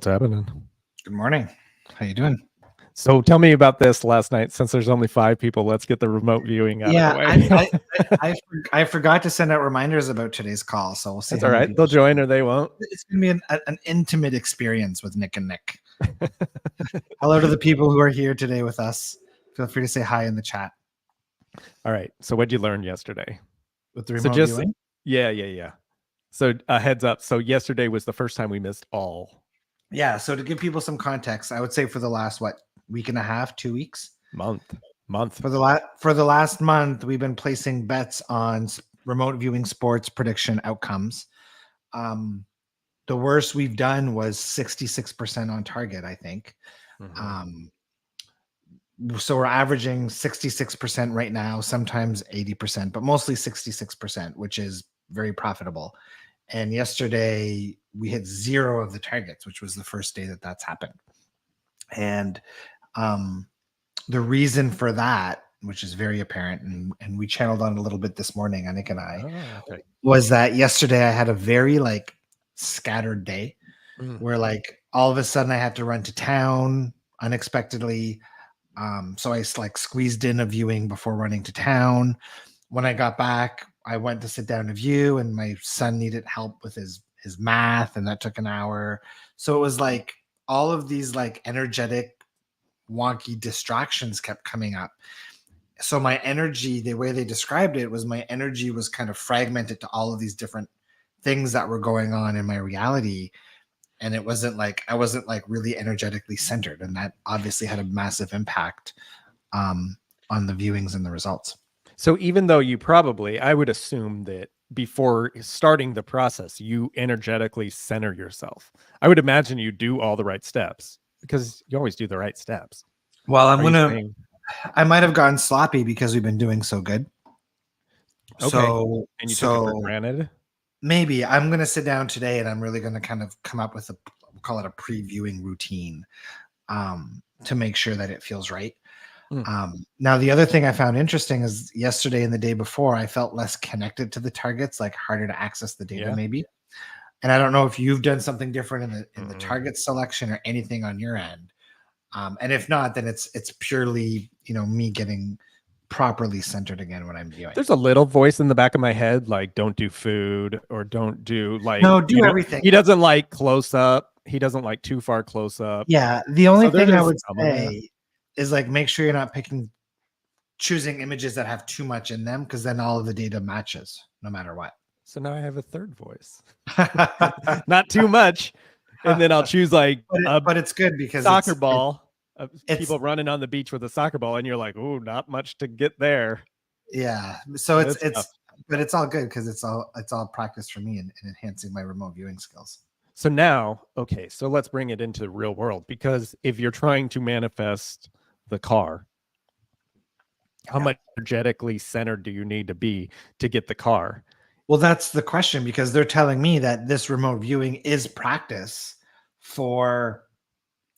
What's happening? Good morning. How you doing? So tell me about this last night. Since there's only 5 people, let's get the remote viewing out of the way. I forgot to send out reminders about today's call, so we'll see. That's all right. They'll join or they won't. It's going to be an intimate experience with Nick and Nick. Hello to the people who are here today with us. Feel free to say hi in the chat. All right. So what'd you learn yesterday? With the remote viewing? Yeah. So a heads up. So yesterday was the first time we missed all. Yeah. So to give people some context, I would say for the last, week and a half, 2 weeks? Month. For the last month, we've been placing bets on remote viewing sports prediction outcomes. The worst we've done was 66% on target, I think. Mm-hmm. So we're averaging 66% right now, sometimes 80%, but mostly 66%, which is very profitable. And yesterday we hit 0 of the targets, which was the first day that's happened. And the reason for that, which is very apparent, and we channeled on a little bit this morning, Anik and I, was that yesterday I had a very scattered day where all of a sudden I had to run to town unexpectedly. So I squeezed in a viewing before running to town. When I got back, I went to sit down to view, and my son needed help with his math, and that took an hour. So it was all of these energetic, wonky distractions kept coming up. So my energy, the way they described it was my energy was kind of fragmented to all of these different things that were going on in my reality. And it wasn't I wasn't really energetically centered. And that obviously had a massive impact on the viewings and the results. So even though you probably, I would assume that before starting the process, you energetically center yourself. I would imagine you do all the right steps because you always do the right steps. Well, I might have gotten sloppy because we've been doing so good. Okay. So, and you took it for granted? Maybe I'm going to sit down today and I'm really going to kind of come up with we'll call it a previewing routine to make sure that it feels right. Now, the other thing I found interesting is yesterday and the day before, I felt less connected to the targets, harder to access the data maybe. And I don't know if you've done something different in the target selection or anything on your end. And if not, then it's purely, me getting properly centered again when I'm viewing. There's a little voice in the back of my head, don't do food or don't do no, do everything. He doesn't like close up. He doesn't like too far close up. Yeah. The only thing I would say is make sure you're not choosing images that have too much in them, because then all of the data matches no matter what. So now I have a third voice. Not too much. And then I'll choose but it's good because soccer ball. People running on the beach with a soccer ball, and you're like, "Oh, not much to get there." Yeah, so but it's all good because it's all practice for me in enhancing my remote viewing skills. So now, okay, so let's bring it into the real world, because if you're trying to manifest the car, how much energetically centered do you need to be to get the car? Well, that's the question, because they're telling me that this remote viewing is practice for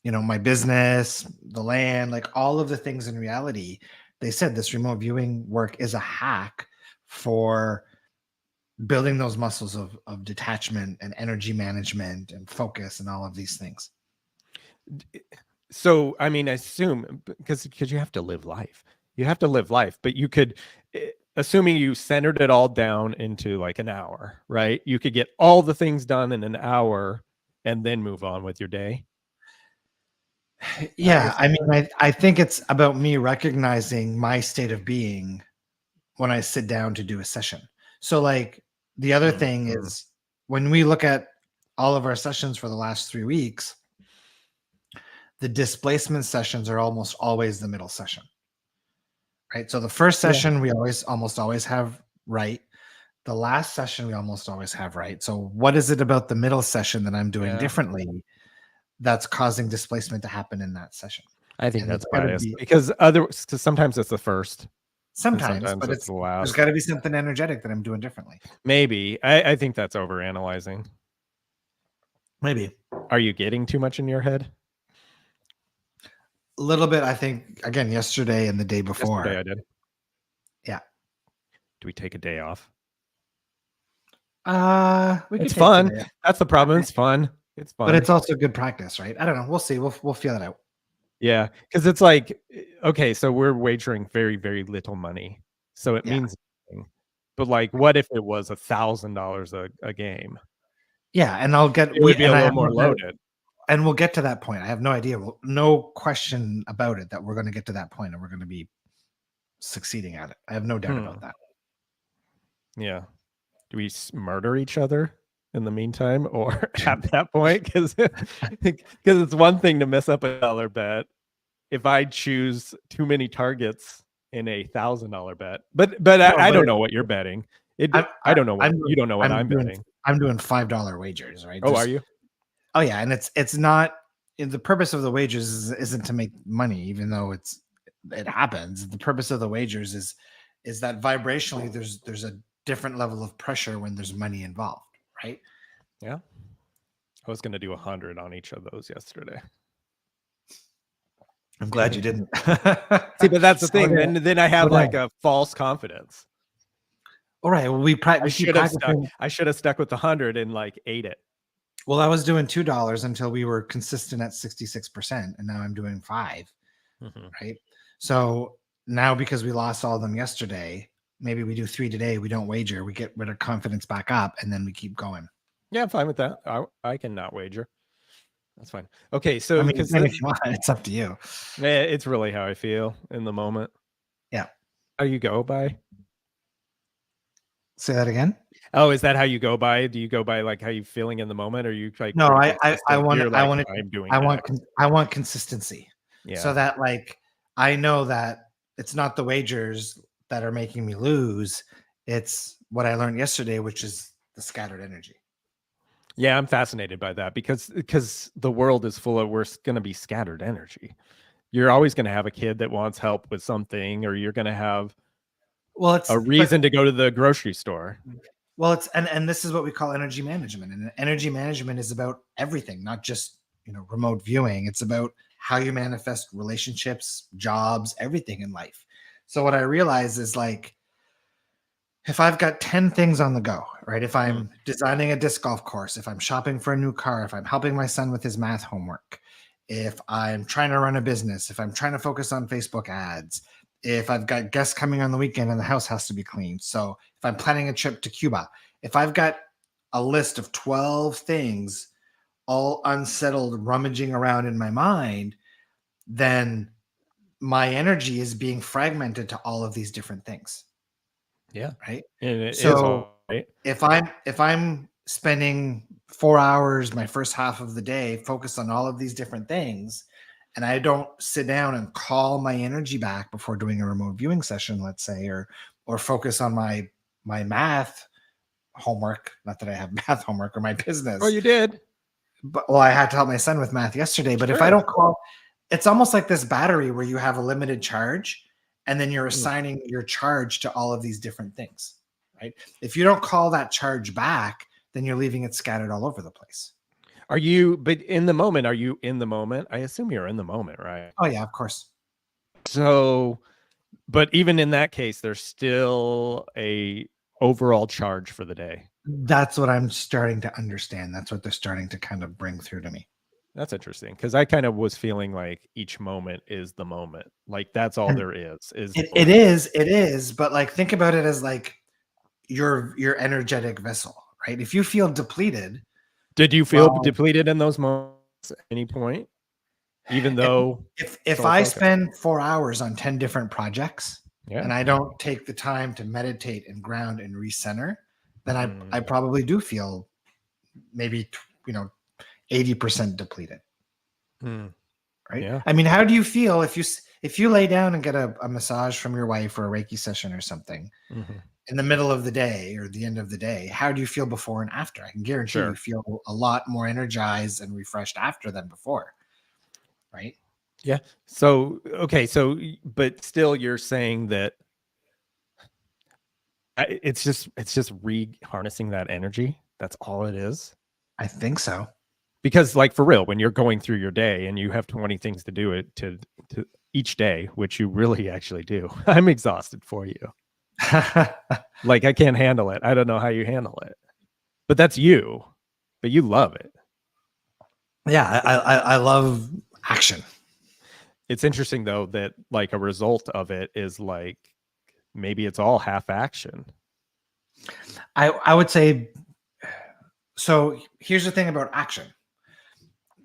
my business, the land, all of the things in reality. They said this remote viewing work is a hack for building those muscles of detachment and energy management and focus and all of these things. So, I mean, I assume because you have to live life. You have to live life, but you could, assuming you centered it all down into an hour, right? You could get all the things done in an hour and then move on with your day. Yeah, I mean, I think it's about me recognizing my state of being when I sit down to do a session. So the other thing is, when we look at all of our sessions for the last 3 weeks, the displacement sessions are almost always the middle session, right? So the first session we almost always have right. The last session we almost always have right. So what is it about the middle session that I'm doing differently that's causing displacement to happen in that session? I think that's biased, because sometimes it's the first. Sometimes but it's the last. There's got to be something energetic that I'm doing differently. Maybe. I think that's overanalyzing. Maybe. Are you getting too much in your head? A little bit, I think. Again, yesterday and the day before. Yesterday I did. Yeah. Do we take a day off? It's fun. That's the problem. It's fun. It's But fun. it's also good practice, right? I don't know. We'll see. We'll feel it out. Yeah, because it's like, okay, so we're wagering very, very little money, so it Yeah. means nothing. But like, what if it was $1,000 a game? Yeah, and I'll get It would be a I little have more loaded. and we'll get to that point. I have no idea. No question about it that we're going to get to that point and we're going to be succeeding at it. I have no doubt about that. Yeah. Do we murder each other in the meantime, or at that point? Because it's one thing to mess up a dollar bet if I choose too many targets in a $1,000 bet. But No, I but don't know what you're betting. I don't know what I'm you don't know what I'm doing betting. I'm doing $5 wagers, right? Oh, are you? Oh yeah, and it's not the purpose of the wagers isn't to make money, even though it happens. The purpose of the wagers is that vibrationally there's a different level of pressure when there's money involved, right? Yeah. I was going to do 100 on each of those yesterday. I'm glad you didn't. See, but that's the thing. Then I have like a false confidence. All right. Well, we keep practicing. I should have stuck with the 100 and like ate it. Well, I was doing $2 until we were consistent at 66%, and now I'm doing 5. Right. So now because we lost all of them yesterday, maybe we do 3 today. We don't wager. We get rid of confidence back up, and then we keep going. Yeah, I'm fine with that. I can not wager. That's fine. Okay, so I mean, because if you want, it's up to you. It's really how I feel in the moment. Yeah. How you go by? Say that again. Oh, is that how you go by? Do you go by like how you feeling in the moment, or you like? No, I want consistency. Yeah. So that like I know that it's not the wagers that are making me lose. It's what I learned yesterday, which is the scattered energy. Yeah, I'm fascinated by that because the world is full of we're going to be scattered energy. You're always going to have a kid that wants help with something, or you're going to have a reason to go to the grocery store. Well, it's and this is what we call energy management, and energy management is about everything, not just remote viewing. It's about how you manifest relationships, jobs, everything in life. So what I realize is like, if I've got 10 things on the go, right? If I'm designing a disc golf course, if I'm shopping for a new car, if I'm helping my son with his math homework, if I'm trying to run a business, if I'm trying to focus on Facebook ads, if I've got guests coming on the weekend and the house has to be cleaned. So if I'm planning a trip to Cuba, if I've got a list of 12 things all unsettled, rummaging around in my mind, then my energy is being fragmented to all of these different things. Yeah. Right. And so if I'm spending 4 hours, my first half of the day, focused on all of these different things, and I don't sit down and call my energy back before doing a remote viewing session, let's say, or focus on my math homework, not that I have math homework, or my business. Oh, you did. But I had to help my son with math yesterday. But if I don't call, it's almost like this battery where you have a limited charge, and then you're assigning your charge to all of these different things, right? If you don't call that charge back, then you're leaving it scattered all over the place. But in the moment, are you in the moment? I assume you're in the moment, right? Oh yeah, of course. So, but even in that case, there's still a overall charge for the day. That's what I'm starting to understand. That's what they're starting to kind of bring through to me. That's interesting, because I kind of was feeling like each moment is the moment. Like that's all there is. It is. But like, think about it as like your energetic vessel, right? If you feel depleted. Did you feel depleted in those moments at any point? Even though if I spend 4 hours on 10 different projects and I don't take the time to meditate and ground and recenter, then I probably do feel maybe 80% depleted. Right? Yeah. I mean, how do you feel if you lay down and get a massage from your wife or a Reiki session or something in the middle of the day or the end of the day? How do you feel before and after? I can guarantee you feel a lot more energized and refreshed after than before. Right? Yeah. So, okay. So, but still you're saying that it's just harnessing that energy. That's all it is. I think so. Because like for real, when you're going through your day and you have 20 things to do it to each day, which you really actually do, I'm exhausted for you. Like I can't handle it. I don't know how you handle it, but that's you, but you love it. Yeah, I love action. It's interesting though that like a result of it is like maybe it's all half action. I would say, so here's the thing about action.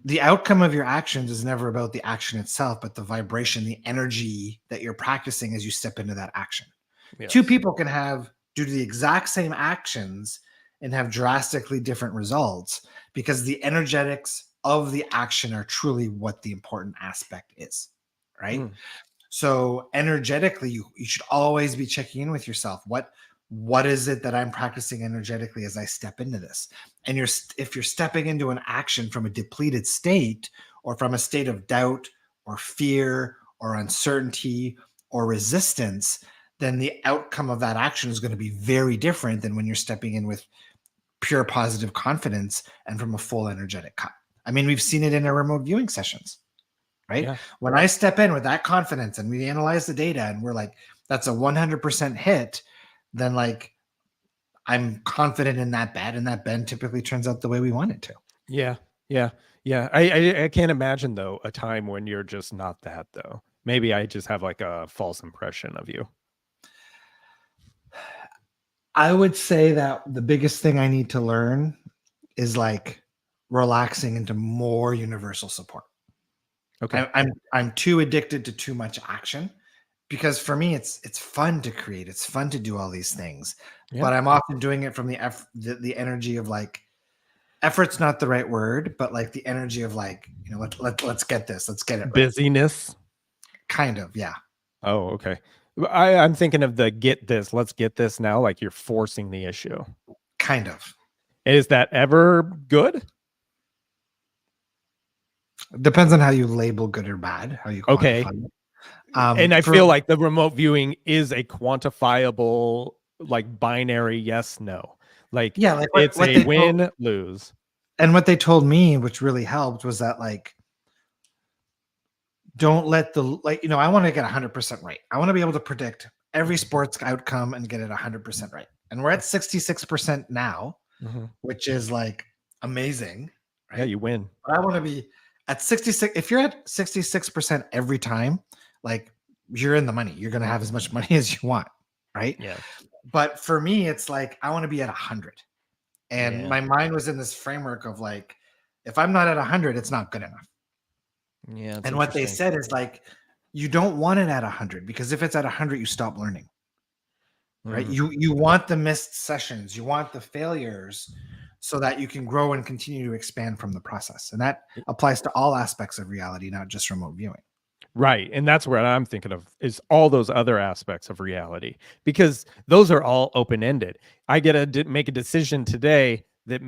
The outcome of your actions is never about the action itself, but the vibration, the energy that you're practicing as you step into that action. Two Yes. people can do the exact same actions and have drastically different results because the energetics of the action are truly what the important aspect is, right? Mm. So energetically, you should always be checking in with yourself. What is it that I'm practicing energetically as I step into this? And if you're stepping into an action from a depleted state or from a state of doubt or fear or uncertainty or resistance, then the outcome of that action is going to be very different than when you're stepping in with pure positive confidence and from a full energetic cut. I mean, we've seen it in our remote viewing sessions, right? Yeah. When I step in with that confidence and we analyze the data and we're like, that's a 100% hit, then like I'm confident in that bet, and that bet typically turns out the way we want it to. Yeah. Yeah. Yeah. I can't imagine though a time when you're just not that though. Maybe I just have like a false impression of you. I would say that the biggest thing I need to learn is like relaxing into more universal support. Okay. I'm too addicted to too much action because for me it's fun to create, it's fun to do all these things, Yeah. but I'm often doing it from the energy of like effort's not the right word, but like the energy of like, you know, let's get this, let's get it right. Busyness. Kind of, yeah, Oh, okay. I'm thinking of the get this, let's get this now, like you're forcing the issue. kind of. Is that ever good? Depends on how you label good or bad, how you Okay. quantify it. And I For feel like the remote viewing is a quantifiable, like binary yes, no. Like yeah, like it's what a they told, win, lose. and what they told me, which really helped, was that like don't let the like, you know, I want to get 100% right. I want to be able to predict every sports outcome and get it 100% right. And we're at 66% now, Mm-hmm. which is like amazing, Yeah, right? you win. But I want to be at 66. If you're at 66% every time, like you're in the money. You're going to have as much money as you want, right? Yes. But for me, it's like I want to be at 100. And Yeah. my mind was in this framework of like, if I'm not at 100, it's not good enough. Yeah, it's And what they interesting. said is like, you don't want it at 100 because if it's at 100, you stop learning, right? Mm. You want the missed sessions, you want the failures so that you can grow and continue to expand from the process. And that applies to all aspects of reality, not just remote viewing. Right. And that's what I'm thinking of is all those other aspects of reality because those are all open ended. I get to make a decision today that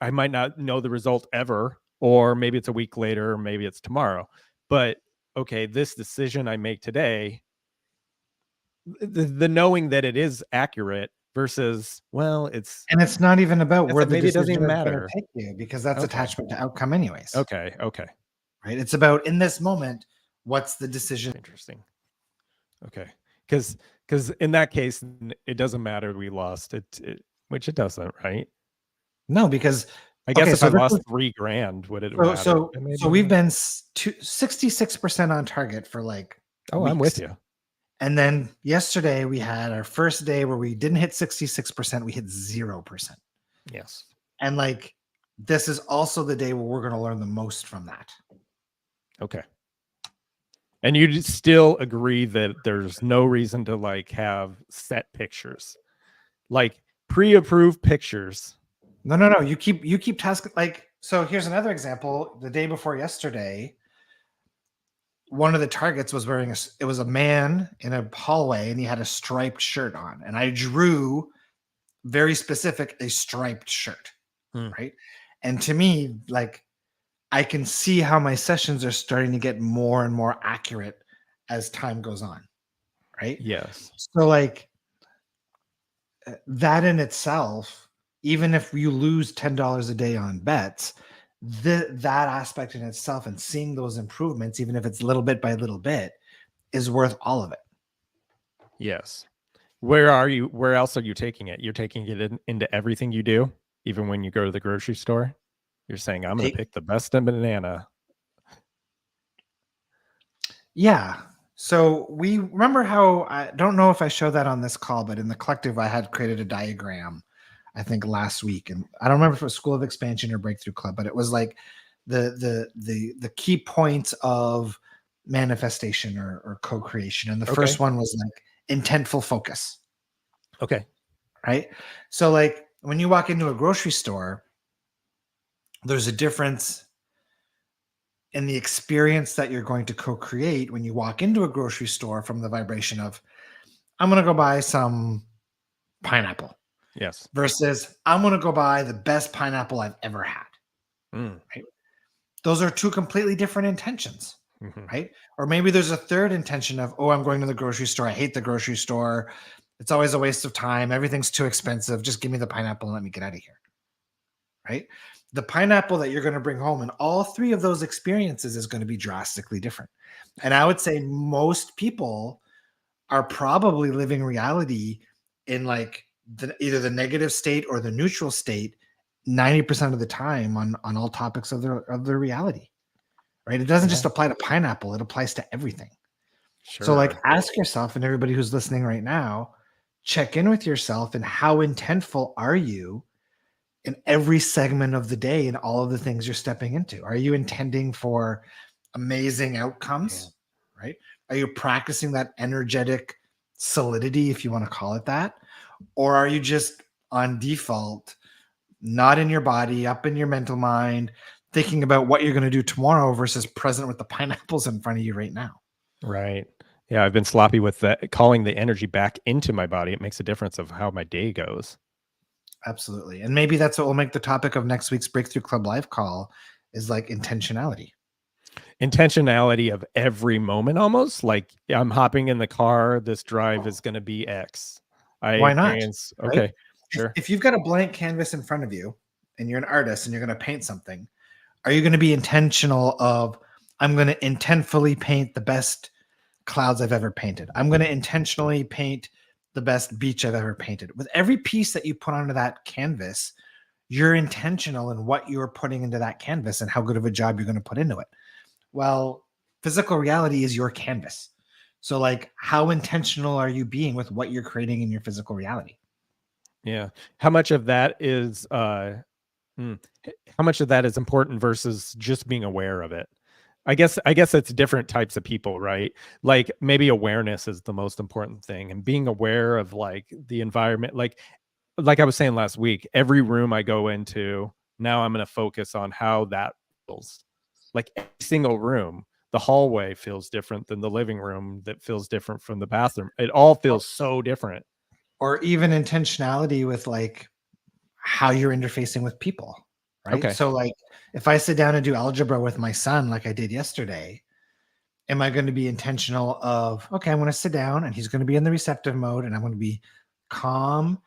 I might not know the result ever, or maybe it's a week later, or maybe it's tomorrow. But okay, this decision I make today, the knowing that it is accurate versus, well, And it's not even about where the maybe it doesn't decision even is going to matter. take you because that's Okay. attachment to outcome, anyways, Okay. Okay. right? It's about in this moment, what's the decision? Interesting. Okay. Because in that case, it doesn't matter we lost which it doesn't, right? No, because I guess okay, if I so this lost is 3 grand, would it so matter? so so we've been 66% on target for like Oh, I'm with weeks. you. And then yesterday we had our first day where we didn't hit 66%, we hit 0%. Yes. And like this is also the day where we're going to learn the most from that. Okay. And you still agree that there's no reason to like have set pictures, like pre-approved pictures. No. You keep tasking like so here's another example. The day before yesterday, one of the targets was wearing it was a man in a hallway and he had a striped shirt on. And I drew very specific a striped shirt. Hmm. Right. And to me, like I can see how my sessions are starting to get more and more accurate as time goes on. Right. Yes. So like that in itself, even if you lose $10 a day on bets, that aspect in itself and seeing those improvements, even if it's little bit by little bit, is worth all of it. Yes. Where else are you taking it? You're taking it into everything you do, even when you go to the grocery store? You're saying I'm going to pick the best banana. Yeah. So we remember how, I don't know if I showed that on this call, but in the collective, I had created a diagram, I think last week. And I don't remember if it was School of Expansion or Breakthrough Club, but it was like the key points of manifestation or co-creation. And the first one was like intentful focus. Okay. Right. So like when you walk into a grocery store, there's a difference in the experience that you're going to co-create when you walk into a grocery store from the vibration of, I'm going to go buy some pineapple. Yes. Versus I'm going to go buy the best pineapple I've ever had. Right? Those are two completely different intentions. Right? Or maybe there's a third intention of, oh, I'm going to the grocery store. I hate the grocery store. It's always a waste of time. Everything's too expensive. Just give me the pineapple and let me get out of here. Right? The pineapple that you're going to bring home in all three of those experiences is going to be drastically different. And I would say most people are probably living reality in like either the negative state or the neutral state 90% of the time on all topics of their reality. Right? It doesn't just apply to pineapple, it applies to everything. Sure. So like ask yourself, and everybody who's listening right now, check in with yourself and how intentful are you in every segment of the day and all of the things you're stepping into? Are you intending for amazing outcomes? Right? Are you practicing that energetic solidity, if you want to call it that? Or are you just on default, not in your body, up in your mental mind, thinking about what you're going to do tomorrow versus present with the pineapples in front of you right now? Right. Yeah, I've been sloppy with that, calling the energy back into my body. It makes a difference of how my day goes. Absolutely. And maybe that's what will make the topic of next week's Breakthrough Club live call is like intentionality. Intentionality of every moment, almost like I'm hopping in the car. This drive is going to be X. Why not? Okay, right? Sure. If you've got a blank canvas in front of you and you're an artist and you're going to paint something, are you going to be intentional of, I'm going to intentfully paint the best clouds I've ever painted. I'm going to intentionally paint the best beach I've ever painted. With every piece that you put onto that canvas, you're intentional in what you're putting into that canvas and how good of a job you're going to put into it. Well, physical reality is your canvas. So like, how intentional are you being with what you're creating in your physical reality? Yeah. How much of that is how much of that is important versus just being aware of it? I guess it's different types of people, right? Like maybe awareness is the most important thing, and being aware of like the environment. Like I was saying last week, every room I go into, now I'm going to focus on how that feels. Like every single room, the hallway feels different than the living room that feels different from the bathroom. It all feels so different. Or even intentionality with like how you're interfacing with people, right? Okay. So like if I sit down and do algebra with my son, like I did yesterday, am I going to be intentional of, okay, I'm going to sit down and he's going to be in the receptive mode and I'm going to be calm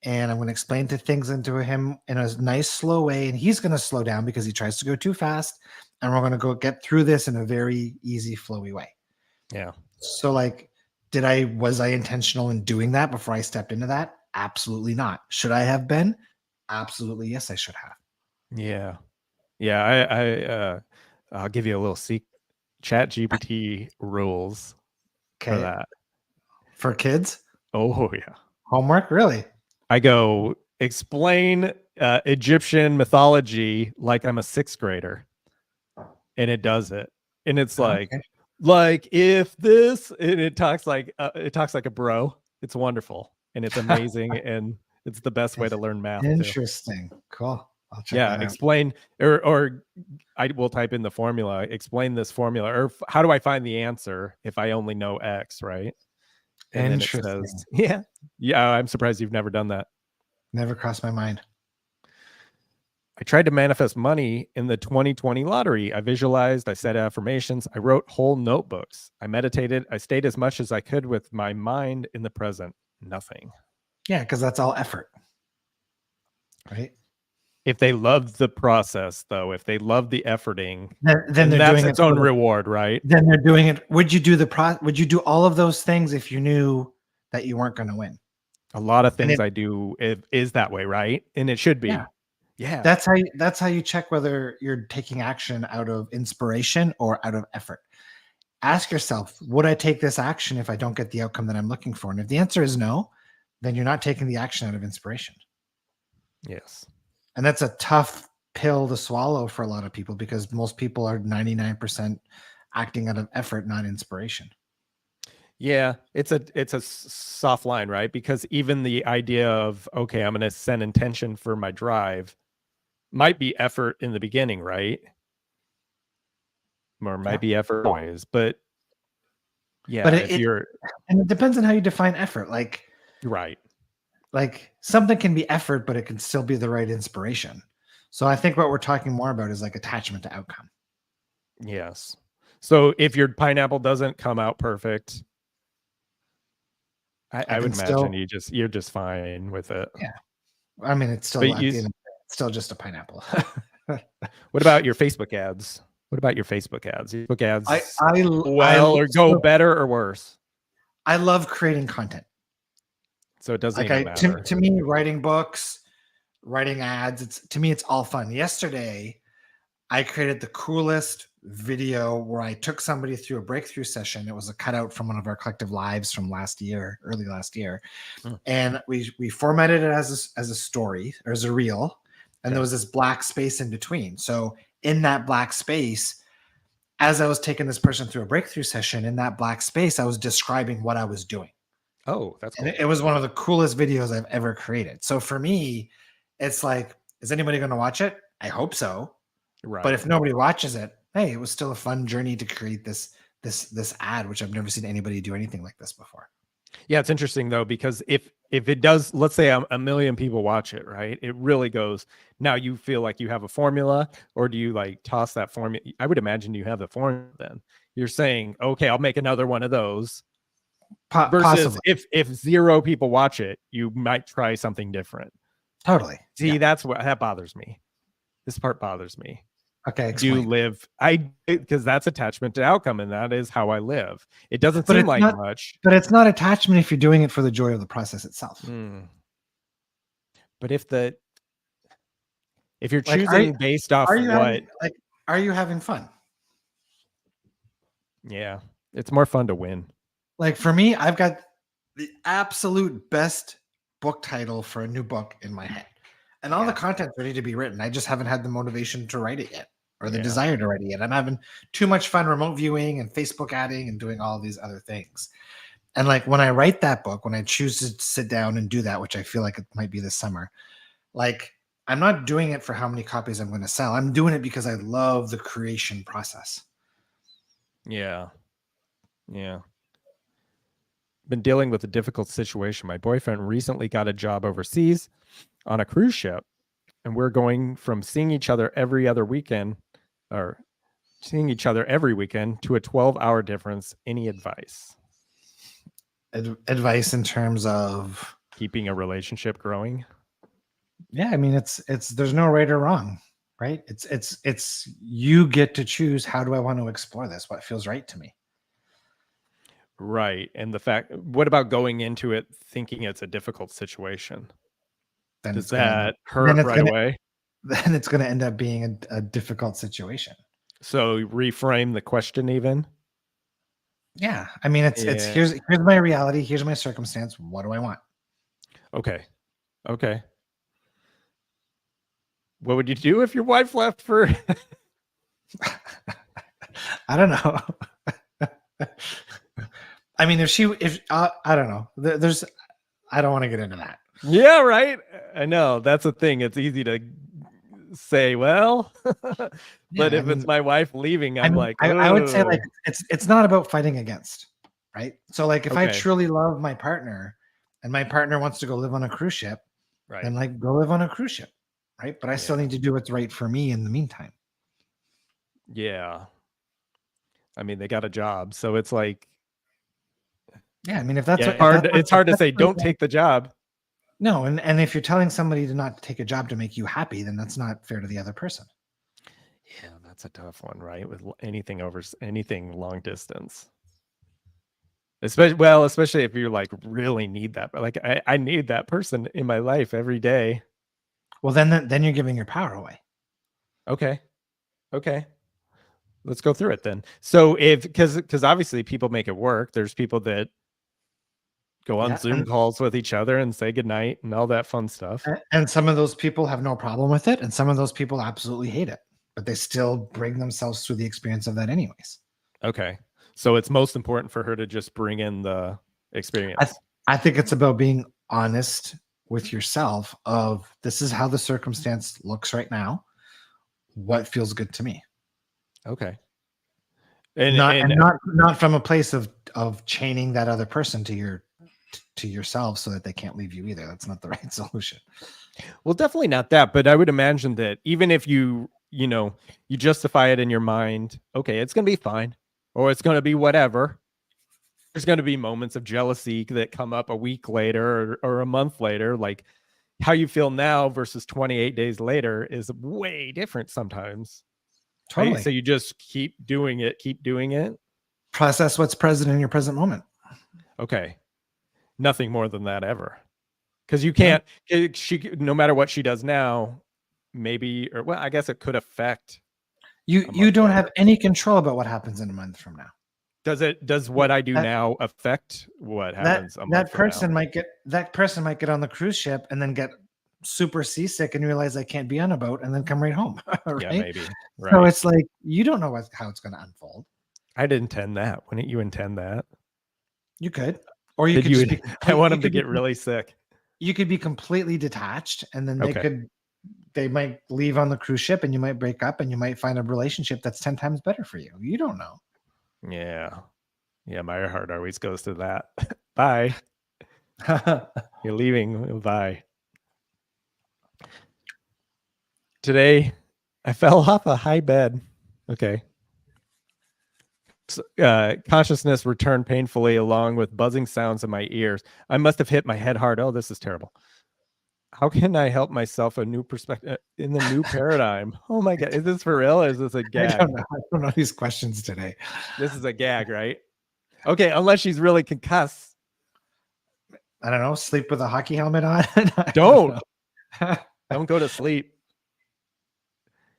and I'm going to explain things into him in a nice, slow way. And he's going to slow down because he tries to go too fast. And we're going to go get through this in a very easy, flowy way. Yeah. So like, was I intentional in doing that before I stepped into that? Absolutely not. Should I have been? Absolutely. Yes, I should have. Yeah. Yeah. I'll give you a little secret. ChatGPT rules for that. For kids? Oh yeah. Homework? Really? I go explain Egyptian mythology like I'm a 6th grader, and it does it. And it's like if this, and it talks like a bro. It's wonderful and it's amazing and it's the best way to learn math. Interesting. Too. Cool. I'll check that out. Explain or I will type in the formula. Explain this formula, or how do I find the answer if I only know X, right? And then it says, yeah. I'm surprised you've never done that. Never crossed my mind. I tried to manifest money in the 2020 lottery. I visualized, I said affirmations, I wrote whole notebooks. I meditated, I stayed as much as I could with my mind in the present. Nothing. Yeah, because that's all effort. Right? If they love the process, though, if they love the efforting, then that's its own reward, right? Then they're doing it. Would you do all of those things if you knew that you weren't going to win? A lot of things I do is that way, right? And it should be. Yeah. That's how you check whether you're taking action out of inspiration or out of effort. Ask yourself, would I take this action if I don't get the outcome that I'm looking for? And if the answer is no, then you're not taking the action out of inspiration. Yes. And that's a tough pill to swallow for a lot of people because most people are 99% acting out of effort, not inspiration. Yeah, it's a soft line, right? Because even the idea of, okay, I'm going to set intention for my drive might be effort in the beginning, right? Or might be effort always, but yeah, But if you're and it depends on how you define effort. right. Like something can be effort, but it can still be the right inspiration. So I think what we're talking more about is like attachment to outcome. Yes. So if your pineapple doesn't come out perfect, I would imagine you're just fine with it. Yeah. I mean, it's still But at the end of it's still just a pineapple. what about your Facebook ads? What about your Facebook ads? Facebook ads or go better or worse? I love creating content. So it doesn't even matter. To me, writing books, writing ads, to me, it's all fun. Yesterday, I created the coolest video where I took somebody through a breakthrough session. It was a cutout from one of our collective lives from early last year. And we formatted it as a story or as a reel. And there was this black space in between. So in that black space, as I was taking this person through a breakthrough session, in that black space, I was describing what I was doing. Oh, that's cool. And it was one of the coolest videos I've ever created. So for me, it's like, is anybody going to watch it? I hope so. Right. But if nobody watches it, hey, it was still a fun journey to create this ad, which I've never seen anybody do anything like this before. Yeah, it's interesting though, because if it does, let's say a million people watch it, right? It really goes, now you feel like you have a formula, or do you like toss that formula? I would imagine you have the formula then. You're saying, okay, I'll make another one of those. Versus possibly. If 0 people watch it, you might try something different. Totally. See, that's what that bothers me. This part bothers me. Okay, explain. Because that's attachment to outcome, and that is how I live. It doesn't seem like much. But it's not attachment if you're doing it for the joy of the process itself. But if you're choosing based off what, are you having fun? Yeah, it's more fun to win. Like for me, I've got the absolute best book title for a new book in my head. And all the content's ready to be written. I just haven't had the motivation to write it yet, or the desire to write it yet. I'm having too much fun remote viewing and Facebook adding and doing all these other things. And like when I write that book, when I choose to sit down and do that, which I feel like it might be this summer, like I'm not doing it for how many copies I'm going to sell. I'm doing it because I love the creation process. Yeah. Been dealing with a difficult situation. My boyfriend recently got a job overseas on a cruise ship, and we're going from seeing each other every other weekend, or seeing each other every weekend, to a 12-hour difference. Any advice? Advice in terms of keeping a relationship growing? Yeah, I mean, it's there's no right or wrong, right? It's you get to choose, how do I want to explore this? What feels right to me? Right. And what about going into it thinking it's a difficult situation? Then does that hurt right away? Then it's going to end up being a difficult situation. So reframe the question even? Yeah. I mean, it's here's my reality. Here's my circumstance. What do I want? Okay. What would you do if your wife left for? I don't know. I mean, I don't know. I don't want to get into that. Yeah, right. I know that's a thing. It's easy to say, well, but if it's my wife leaving, I would say like it's not about fighting against, right? So like if I truly love my partner and my partner wants to go live on a cruise ship, right, then like go live on a cruise ship, right? But I still need to do what's right for me in the meantime. Yeah. I mean, they got a job, so it's like, yeah, I mean, if that's it's hard to say, don't take the job. No, and if you're telling somebody to not take a job to make you happy, then that's not fair to the other person. Yeah, that's a tough one, right? With anything long distance. Especially if you like really need that. But like I need that person in my life every day. Well, then you're giving your power away. Okay. Let's go through it then. So because obviously people make it work. There's people that go on Yeah, Zoom calls with each other and say goodnight and all that fun stuff. and some of those people have no problem with it, and some of those people absolutely hate it, but they still bring themselves through the experience of that anyways. Okay. So it's most important for her to just bring in the experience. I think it's about being honest with yourself of this is how the circumstance looks right now. What feels good to me? Okay. Not from a place of chaining that other person to yourself so that they can't leave you either. That's not the right solution. Well, definitely not that, but I would imagine that even if you justify it in your mind, okay, it's going to be fine, or it's going to be whatever. There's going to be moments of jealousy that come up a week later or a month later. Like how you feel now versus 28 days later is way different sometimes. Totally. Right? So you just keep doing it. Process what's present in your present moment. Okay. Nothing more than that ever. Because you can't, no matter what she does now, maybe, or well, I guess it could affect. You don't have any control about what happens in a month from now. Does what I do now affect what happens a month that from person now? that person might get on the cruise ship and then get super seasick and realize I can't be on a boat and then come right home. Right? Yeah, maybe. Right. So it's like you don't know how it's going to unfold. I didn't intend that. Wouldn't you intend that? You could, or you could. Just be I want him to get really sick. You could be completely detached, and then they might leave on the cruise ship, and you might break up, and you might find a relationship that's 10 times better for you. You don't know. Yeah. My heart always goes to that. Bye. You're leaving. Bye. Today, I fell off a high bed. Okay. Consciousness returned painfully along with buzzing sounds in my ears. I must have hit my head hard. Oh, this is terrible. How can I help myself a new perspective in the new paradigm? Oh my God. Is this for real or is this a gag? I don't know these questions today. This is a gag, right? Okay, unless she's really concussed. I don't know. Sleep with a hockey helmet on. Don't go to sleep.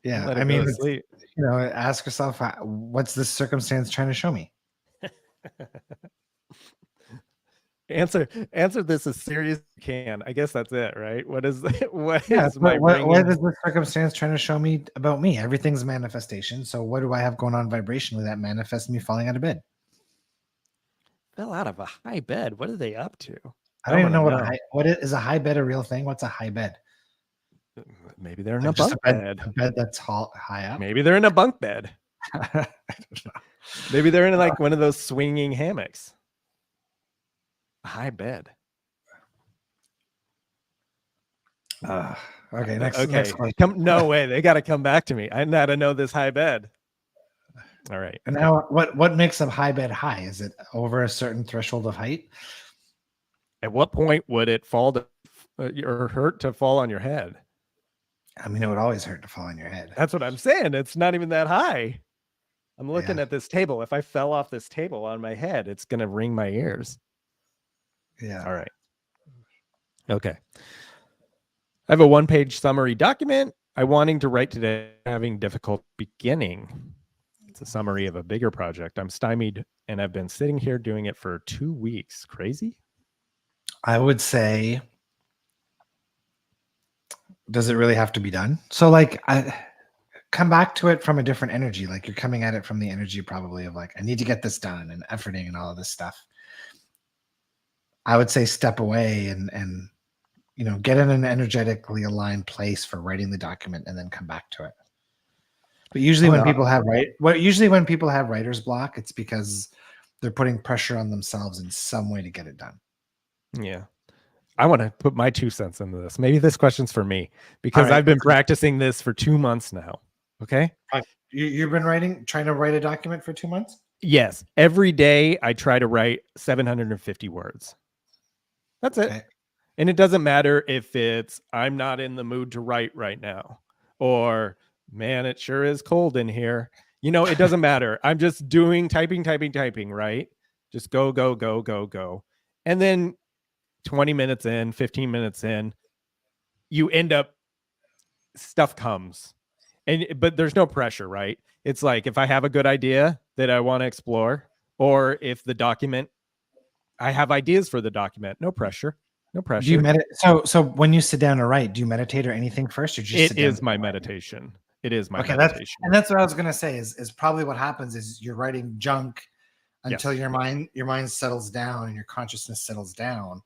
Yeah, I mean, sleep. Ask yourself, what's this circumstance trying to show me? Answer this as serious as you can. I guess that's it, right? What is this circumstance trying to show me about me? Everything's manifestation. So what do I have going on vibrationally that manifests me falling out of bed? Fell out of a high bed. What are they up to? I don't even know what is a high bed a real thing? What's a high bed? Maybe they're in a bunk bed. A bed that's high up. Maybe they're in a bunk bed. I don't know. Maybe they're in like one of those swinging hammocks. A high bed. Okay. Next question. No way. They got to come back to me. I got to know this high bed. All right. And now, what makes a high bed high? Is it over a certain threshold of height? At what point would it fall or hurt to fall on your head? I mean, it would always hurt to fall on your head. That's what I'm saying. It's not even that high. I'm looking at this table. If I fell off this table on my head, it's going to ring my ears. Yeah. All right. Okay. I have a 1-page summary document. I'm wanting to write today, having difficult beginning. It's a summary of a bigger project. I'm stymied and I've been sitting here doing it for 2 weeks. Crazy? I would say, does it really have to be done? So like, I come back to it from a different energy. Like you're coming at it from the energy probably of like, I need to get this done and efforting and all of this stuff. I would say step away and get in an energetically aligned place for writing the document and then come back to it. But usually when people have writer's block, it's because they're putting pressure on themselves in some way to get it done. Yeah. I want to put my 2 cents into this. Maybe this question's for me because I've been practicing this for 2 months now. Okay. You've been trying to write a document for 2 months? Yes. Every day I try to write 750 words. That's it. Okay. And it doesn't matter if it's, I'm not in the mood to write right now, or man, it sure is cold in here. It doesn't matter. I'm just doing typing, right? Just go. And then 20 minutes in, 15 minutes in, you end up stuff comes, but there's no pressure, right? It's like if I have a good idea that I want to explore, or if the document, I have ideas for the document, no pressure, no Do you pressure. meditate? So when you sit down to write, do you meditate or anything first, or just It sit down? is my meditation. It is my Okay, meditation. that's what I was gonna say. Is probably what happens is you're writing junk until Yes. your mind settles down and your consciousness settles down,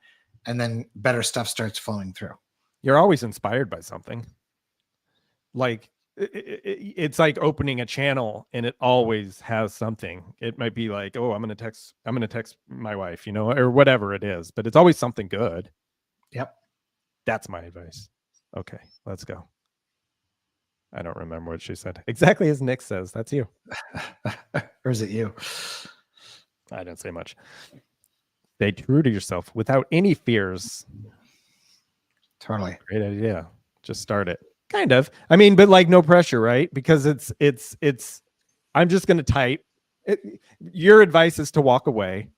and then better stuff starts flowing through. You're always inspired by something. Like it's like opening a channel, and it always has something. It might be like, oh, I'm going to text my wife, or whatever it is, but it's always something good. Yep. That's my advice. Okay, let's go. I don't remember what she said. Exactly as Nick says. That's you. Or is it you? I didn't say much. Stay true to yourself without any fears. Totally. Great idea. Just start it. Kind of. I mean, but like no pressure, right? Because it's I'm just going to type. Your advice is to walk away.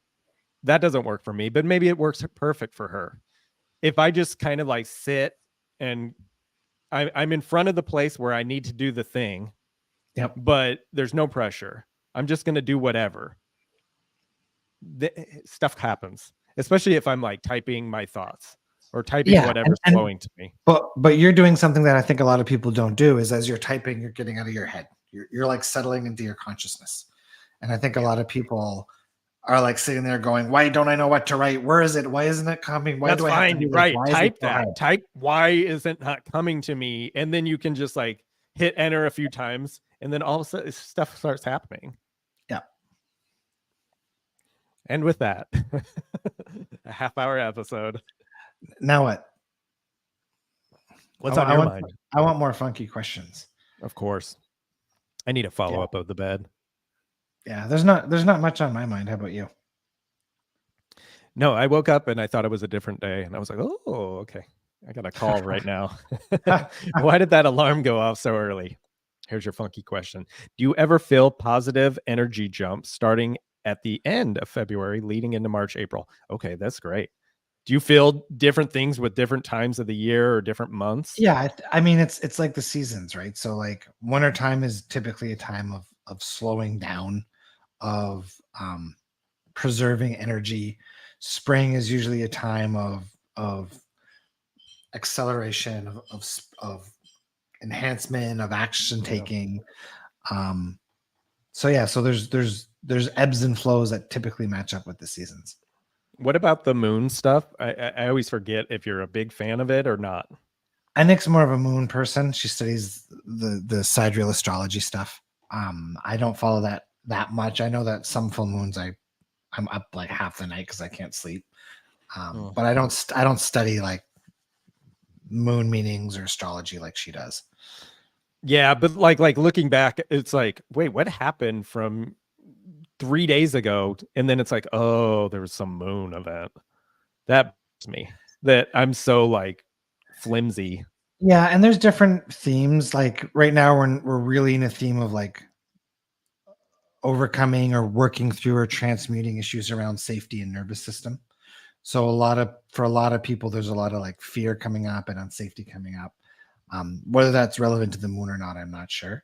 That doesn't work for me, but maybe it works perfect for her. If I just kind of like sit and I'm in front of the place where I need to do the thing, yep, but there's no pressure. I'm just going to do whatever. Stuff happens, especially if I'm like typing my thoughts or typing whatever's flowing to me. But you're doing something that I think a lot of people don't do is as you're typing, you're getting out of your head. You're like settling into your consciousness. And I think a lot of people are like sitting there going, why don't I know what to write? Where is it? Why isn't it coming? Why That's do I fine. have to do right. Why Type that. Type why isn't not coming to me? And then you can just like hit enter a few times, and then all of a sudden stuff starts happening. Yeah. And with that, a half-hour episode. Now what? What's on your mind? I want more funky questions. Of course. I need a follow-up of the bed. Yeah, there's not much on my mind. How about you? No, I woke up and I thought it was a different day, and I was like, oh, okay. I got a call right now. Why did that alarm go off so early? Here's your funky question. Do you ever feel positive energy jumps starting at the end of February, leading into March, April? Okay, that's great. Do you feel different things with different times of the year or different months? Yeah, I mean it's like the seasons, right? So like winter time is typically a time of slowing down, of preserving energy. Spring is usually a time of acceleration, of enhancement, of action taking. So there's ebbs and flows that typically match up with the seasons. What about the moon stuff? I always forget if you're a big fan of it or not. Nick's more of a moon person. She studies the sidereal astrology stuff. I don't follow that much. I know that some full moons I'm up like half the night because I can't sleep. But I don't study like moon meanings or astrology like she does. Yeah, but like looking back, it's like, wait, what happened from 3 days ago? And then it's like, oh, there was some moon event. That me that I'm so like flimsy. Yeah, and there's different themes. Like right now, we're really in a theme of like overcoming or working through or transmuting issues around safety and nervous system. So for a lot of people, there's a lot of like fear coming up and unsafety coming up. Whether that's relevant to the moon or not, I'm not sure.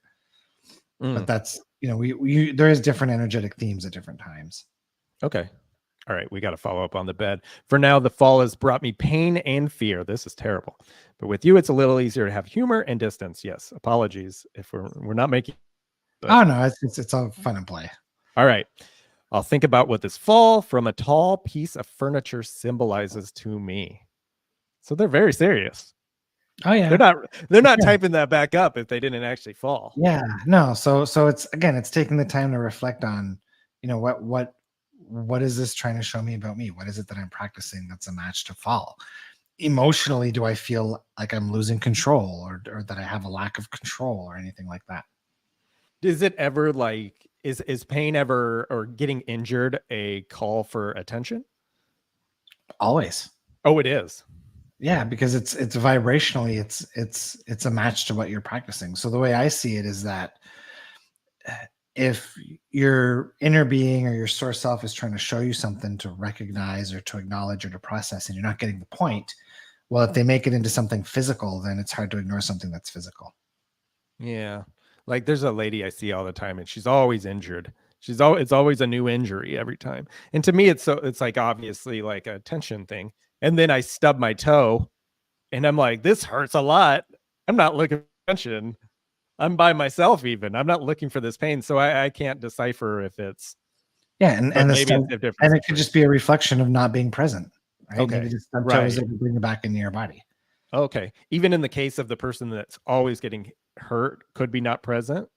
But that's, we there is different energetic themes at different times. Okay. All right, we got to follow up on the bed. For now, the fall has brought me pain and fear. This is terrible. But with you, it's a little easier to have humor and distance. Yes, apologies if we're not making. But... Oh no, it's all fun and play. All right, I'll think about what this fall from a tall piece of furniture symbolizes to me. So they're very serious. Oh yeah, they're not typing that back up if they didn't actually fall. Yeah, no. So it's taking the time to reflect on, what is this trying to show me about me? What is it that I'm practicing that's a match to fall? Emotionally, do I feel like I'm losing control or that I have a lack of control or anything like that? Is it ever like, is pain ever or getting injured a call for attention? Always. Oh, it is. Yeah, because it's vibrationally, it's a match to what you're practicing. So the way I see it is that if your inner being or your source self is trying to show you something to recognize or to acknowledge or to process, and you're not getting the point, Well, if they make it into something physical, then it's hard to ignore something that's physical. Yeah. Like there's a lady I see all the time and she's always injured. It's always a new injury every time. And to me it's like obviously like a tension thing. And then I stub my toe and I'm like, this hurts a lot. I'm not looking for tension. I'm by myself even. I'm not looking for this pain. So I can't decipher if it's but maybe it's a different and it could just be a reflection of not being present, right? Okay. Maybe the stub toe is Right. able to bring it back into your body. Okay. Even in the case of the person that's always getting hurt, could be not present.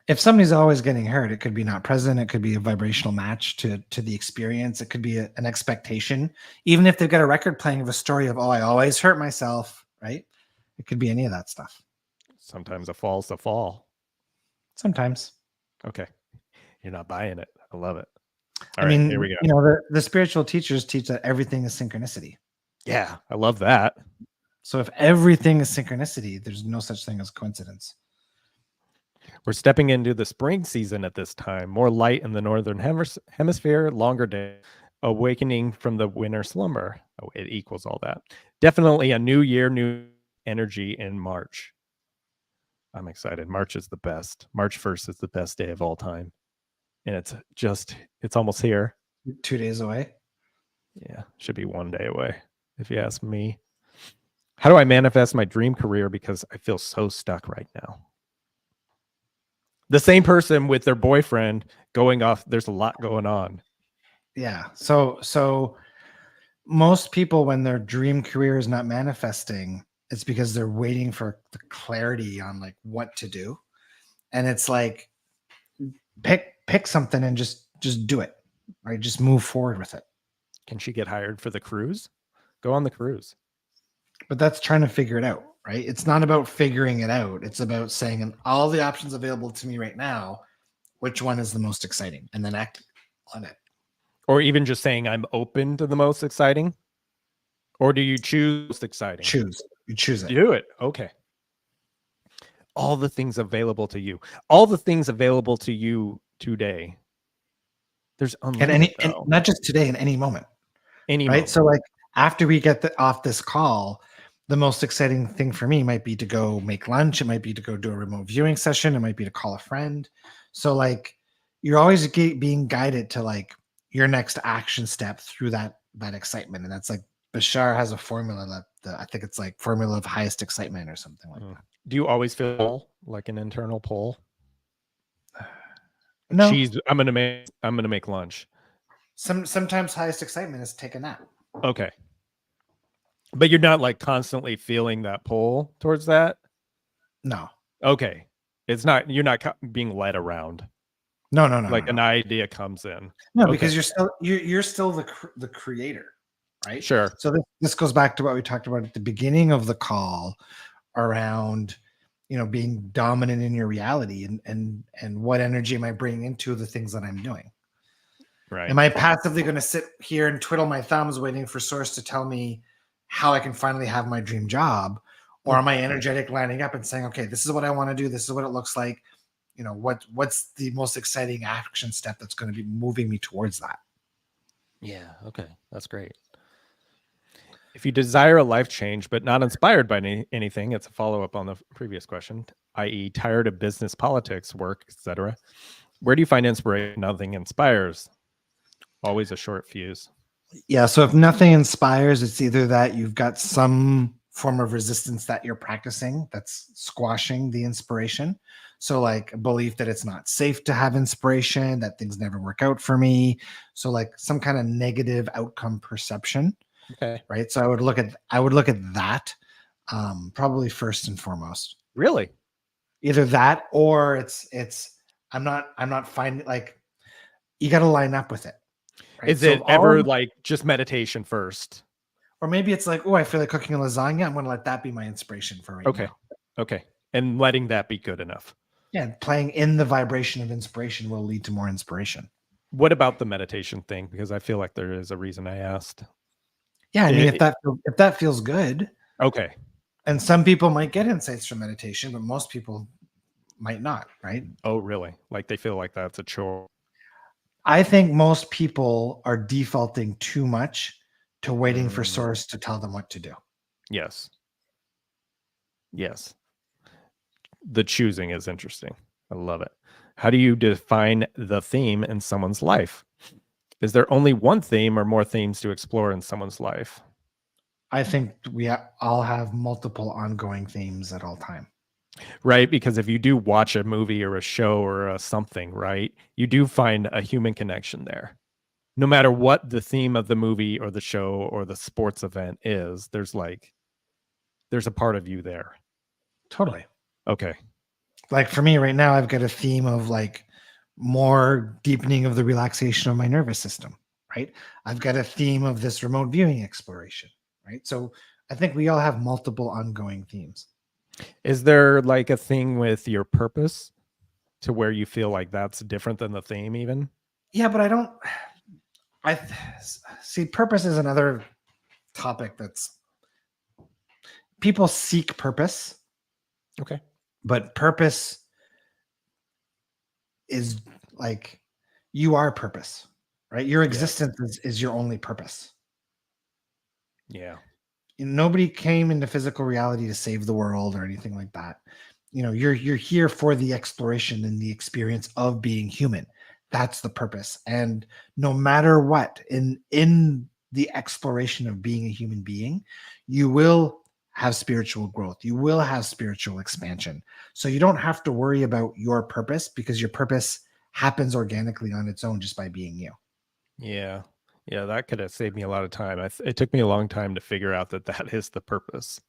If somebody's always getting hurt, it could be not present. It could be a vibrational match to the experience. It could be an expectation. Even if they've got a record playing of a story of, oh, I always hurt myself, right? It could be any of that stuff. Sometimes a fall's a fall. Sometimes. Okay. You're not buying it. I love it. I mean, here we go. You know, the spiritual teachers teach that everything is synchronicity. Yeah, I love that. So if everything is synchronicity, there's no such thing as coincidence. We're stepping into the spring season at this time. More light in the northern hemisphere, longer day, awakening from the winter slumber. Oh, it equals all that. Definitely a new year, new energy in March. I'm excited. March is the best. March 1st is the best day of all time. And it's almost here. 2 days away. Yeah, should be 1 day away, if you ask me. How do I manifest my dream career? Because I feel so stuck right now. The same person with their boyfriend going off. There's a lot going on. Yeah. So most people, when their dream career is not manifesting, it's because they're waiting for the clarity on like what to do. And it's like, pick something and just do it, right? Just move forward with it. Can she get hired for the cruise? Go on the cruise. But that's trying to figure it out, right? It's not about figuring it out. It's about saying, all the options available to me right now, which one is the most exciting, and then act on it. Or even just saying, I'm open to the most exciting. Or do you choose most exciting? You choose it. Do it. Okay. All the things available to you. All the things available to you today. There's unlimited, and not just today, in any moment. Any right? moment. So like after we get off this call, the most exciting thing for me might be to go make lunch. It might be to go do a remote viewing session. It might be to call a friend. So like you're always being guided to like your next action step through that excitement. And that's like Bashar has a formula that I think it's like formula of highest excitement or something like that. Do you always feel like an internal pull? No. I'm gonna make lunch. Sometimes highest excitement is take a nap. Okay. But you're not like constantly feeling that pull towards that? No. Okay. It's not, you're not being led around. No. Like an idea comes in. No, because you're still the creator, right? Sure. So this goes back to what we talked about at the beginning of the call around, you know, being dominant in your reality and what energy am I bringing into the things that I'm doing? Right. Am I passively going to sit here and twiddle my thumbs waiting for Source to tell me how I can finally have my dream job? Or am I energetic, lining up and saying, okay, this is what I want to do. This is what it looks like. You know, what's the most exciting action step that's going to be moving me towards that? Yeah. Okay. That's great. If you desire a life change, but not inspired by anything, it's a follow-up on the previous question, i.e. tired of business, politics, work, etc. Where do you find inspiration? Nothing inspires. Always a short fuse. Yeah. So if nothing inspires, it's either that you've got some form of resistance that you're practicing that's squashing the inspiration. So like a belief that it's not safe to have inspiration, that things never work out for me. So like some kind of negative outcome perception. Okay. Right. So I would look at that probably first and foremost. Really? Either that or it's I'm not finding, like, you got to line up with it. Right? Is it ever like just meditation first? Or maybe it's like, oh, I feel like cooking a lasagna. I'm going to let that be my inspiration for right now. Okay. And letting that be good enough. Yeah. Playing in the vibration of inspiration will lead to more inspiration. What about the meditation thing? Because I feel like there is a reason I asked. Yeah. I mean, if that feels good. Okay. And some people might get insights from meditation, but most people might not. Right. Oh, really? Like they feel like that's a chore. I think most people are defaulting too much to waiting for Source to tell them what to do. Yes. Yes. The choosing is interesting. I love it. How do you define the theme in someone's life? Is there only one theme or more themes to explore in someone's life? I think all have multiple ongoing themes at all time. Right? Because if you do watch a movie or a show or a something, right, you do find a human connection there. No matter what the theme of the movie or the show or the sports event is, there's a part of you there. Totally. Okay. Like for me right now, I've got a theme of like more deepening of the relaxation of my nervous system, right? I've got a theme of this remote viewing exploration, right? So I think we all have multiple ongoing themes. Is there like a thing with your purpose to where you feel like that's different than the theme even? Yeah, but I see purpose is another topic that's people seek purpose, Okay. but purpose is like you are purpose, right? Your Yes. existence is your only purpose. Yeah. Nobody came into physical reality to save the world or anything like that. You're here for the exploration and the experience of being human. That's the purpose. And no matter what, in the exploration of being a human being, you will have spiritual growth. You will have spiritual expansion. So you don't have to worry about your purpose because your purpose happens organically on its own just by being you. Yeah. Yeah, that could have saved me a lot of time. It took me a long time to figure out that that is the purpose.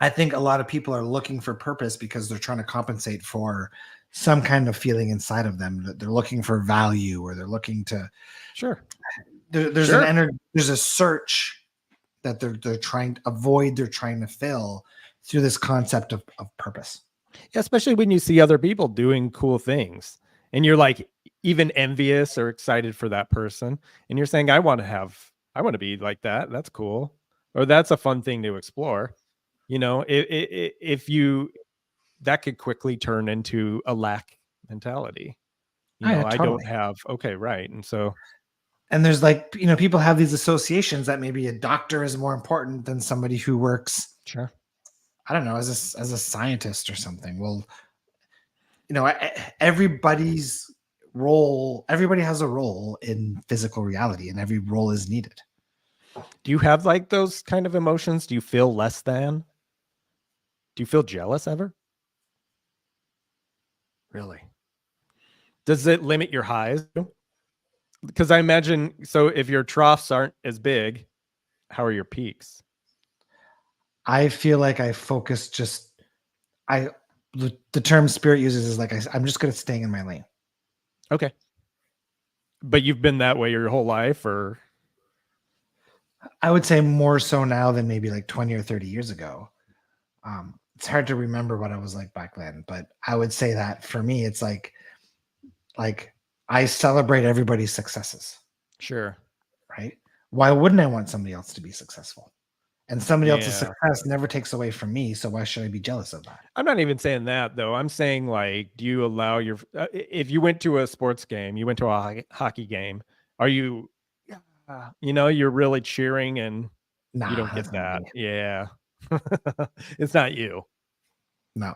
I think a lot of people are looking for purpose because they're trying to compensate for some kind of feeling inside of them that they're looking for value or they're looking to Sure. there's an Sure. energy, there's a search that they're trying to avoid, they're trying to fill through this concept of purpose. Yeah, especially when you see other people doing cool things and you're like even envious or excited for that person and you're saying I want to be like that. That's cool. Or that's a fun thing to explore. If you that could quickly turn into a lack mentality. Oh, yeah, I don't totally. have okay, right. And so And there's like, people have these associations that maybe a doctor is more important than somebody who works, sure. I don't know, as a scientist or something. Well, everybody's everybody has a role in physical reality and every role is needed. Do you have like those kind of emotions? Do you feel less than? Do you feel jealous ever? Really? Does it limit your highs? Because I imagine so if your troughs aren't as big, how are your peaks? I feel like I focus just I the term spirit uses is like I'm just good at staying in my lane. Okay. But you've been that way your whole life or I would say more so now than maybe like 20 or 30 years ago. It's hard to remember what I was like back then, but I would say that for me, it's like I celebrate everybody's successes, sure. right? Why wouldn't I want somebody else to be successful? And somebody else's Yeah. success never takes away from me, so why should I be jealous of that? I'm not even saying that though. I'm saying like, do you allow your if you went to a sports game, you went to a hockey game, are you you're really cheering and you Nah, don't that's get not that. me. Yeah. It's not you. No.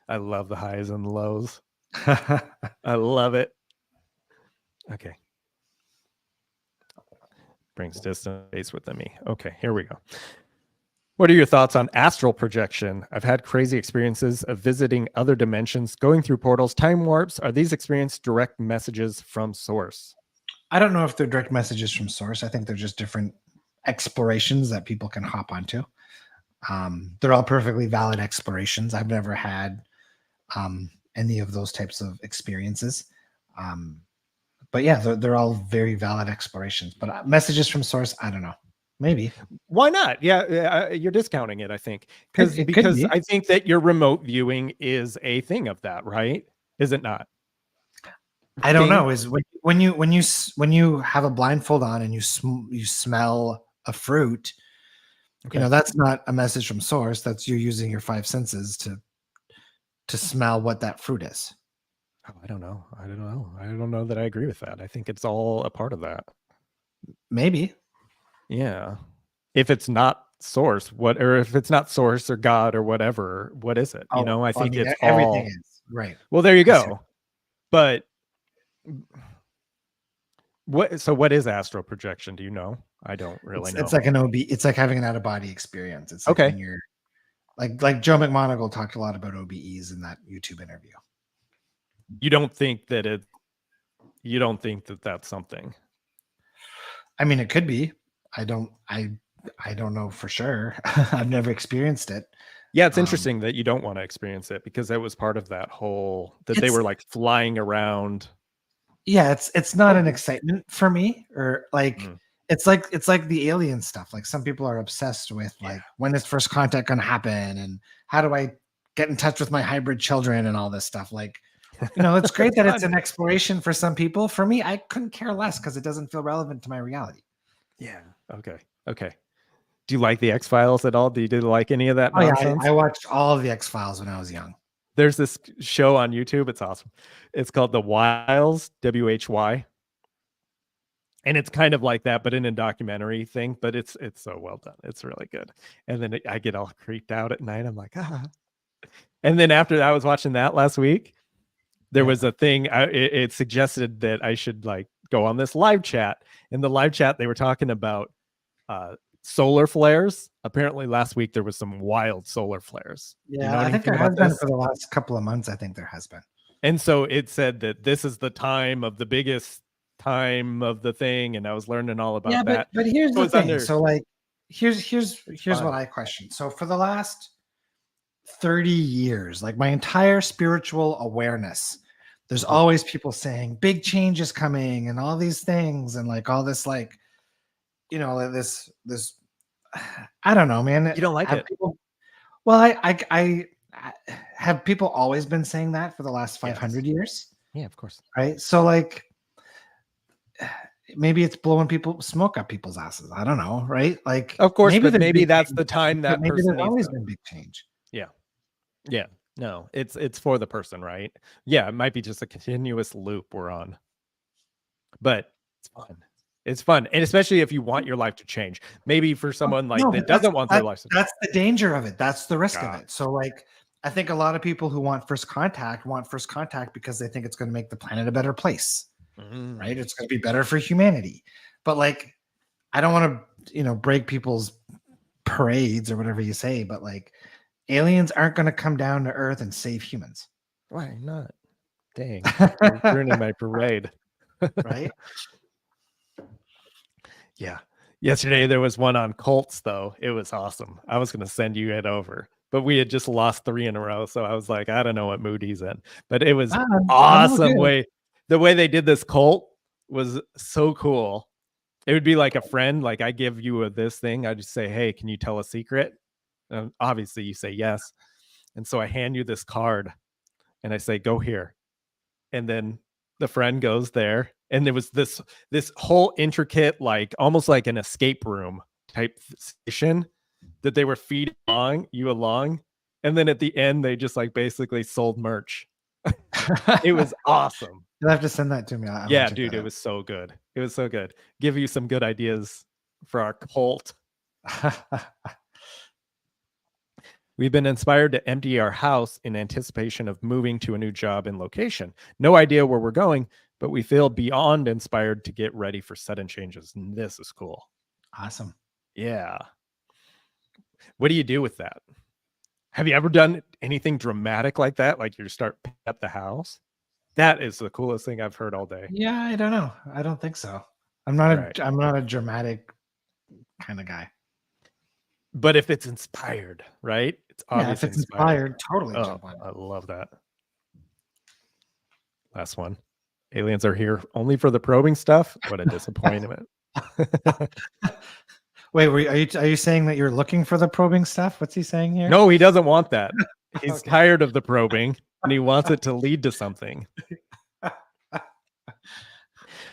I love the highs and the lows. I love it. Okay. Brings distance space within me. Okay, here we go. What are your thoughts on astral projection? I've had crazy experiences of visiting other dimensions, going through portals, time warps. Are these experiences direct messages from source? I don't know if they're direct messages from source. I think they're just different explorations that people can hop onto. They're all perfectly valid explorations. I've never had any of those types of experiences. But yeah, they're all very valid explorations. But messages from source, I don't know. Maybe Why not? Yeah, you're discounting it, I think, it could because be. I think that your remote viewing is a thing of that, right? Is it not? I don't Thing. know. Is when you have a blindfold on and you smell a fruit, Okay. that's not a message from source. That's you using your five senses to smell what that fruit is. Oh, I don't know. I don't know. I don't know that I agree with that. I think it's all a part of that. Maybe. Yeah. If it's not source, what, or if it's not source or God or whatever, what is it? Oh, I well, I think mean, it's everything all, is right. well, there you 'Cause go. But what is astral projection? Do you know? I don't really know. it's like an OB. It's like having an out of body experience. It's like Okay. when you're like Joe McMoneagle talked a lot about OBEs in that YouTube interview. You don't think that you don't think that that's something? I mean, it could be. I don't. I don't know for sure. I've never experienced it. Yeah, it's interesting that you don't want to experience it, because that was part of that whole, that they It's were like flying around. yeah. It's not an excitement for me, or like Mhm. it's like the alien stuff. Like some people are obsessed with Yeah. like when is first contact going to happen, and how do I get in touch with my hybrid children and all this stuff. Like, it's great that it's Fun. an exploration for some people. For me, I couldn't care less because it doesn't feel relevant to my reality. Yeah. Okay. Okay. Do you like the X-Files at all? Do you like any of that Oh yeah, nonsense? I watched all of the X-Files when I was young. There's this show on YouTube. It's awesome. It's called The Whyles, WHY. And it's kind of like that, but in a documentary thing. But it's so well done. It's really good. And then I get all creeped out at night. I'm like, ah. And then after I was watching that last week, there was a thing. It suggested that I should like go on this live chat. In the live chat, they were talking about solar flares. Apparently, last week there was some wild solar flares. Do you know Yeah, I think anything there has about been this? for the last couple of months. I think there has been. And so it said that this is the time of the biggest time of the thing, and I was learning all about Yeah, that. but here's So the it's thing. under So like here's fun. what I question. So for the last 30 years, like my entire spiritual awareness, there's Mhm. always people saying big change is coming and all these things and like all this like like this I don't know, man. You don't like Have it? people well I have people always been saying that for the last 500 Yes. years, Yeah, of course. right? So like maybe it's blowing people smoke up people's asses. I don't know, right? Like Of course, maybe but there's maybe big that's change the coming, time but that maybe person there's needs always to. been big change. Yeah. Yeah. No, it's for the person, right? Yeah, it might be just a continuous loop we're on. But it's fun. It's fun. And especially if you want your life to change. Maybe for someone like No, that but that's doesn't want their life to that's the danger of it. That's the risk of God. it. So like I think a lot of people who want first contact because they think it's going to make the planet a better place, right? It's going to be better for humanity. But like I don't want to, break people's parades or whatever you say, but like aliens aren't going to come down to Earth and save humans. Why not? Dang. You're ruining my parade. Right? Yeah. Yesterday there was one on cults though. It was awesome. I was going to send you it over, but we had just lost 3 in a row, so I was like, I don't know what mood he's in. But it was I'm all awesome good. the way they did this cult was so cool. It would be like a friend, like I give you this thing, I just say, "Hey, can you tell a secret?" Obviously you say yes. And so I hand you this card and I say, "Go here." And then the friend goes there, and there was this whole intricate, like almost like an escape room type station that they were feeding you along, and then at the end they just like basically sold merch. It was awesome. You'll have to send that to me. I Yeah, want to check dude, that it was so good. It was so good. Give you some good ideas for our cult. out. We've been inspired to empty our house in anticipation of moving to a new job and location. No idea where we're going, but we feel beyond inspired to get ready for sudden changes. And this is cool. Awesome. Yeah. What do you do with that? Have you ever done anything dramatic like that? Like you start picking up the house? That is the coolest thing I've heard all day. Yeah, I don't know. I don't think so. I'm Right. not a dramatic kind of guy. But if it's inspired, right? It's Yeah, if obviously it's inspired. inspired, totally Oh, jump on it. I love that. Last one. Aliens are here only for the probing stuff. What a disappointment. Wait, are you saying that you're looking for the probing stuff? What's he saying here? No, he doesn't want that. He's Okay. tired of the probing and he wants it to lead to something.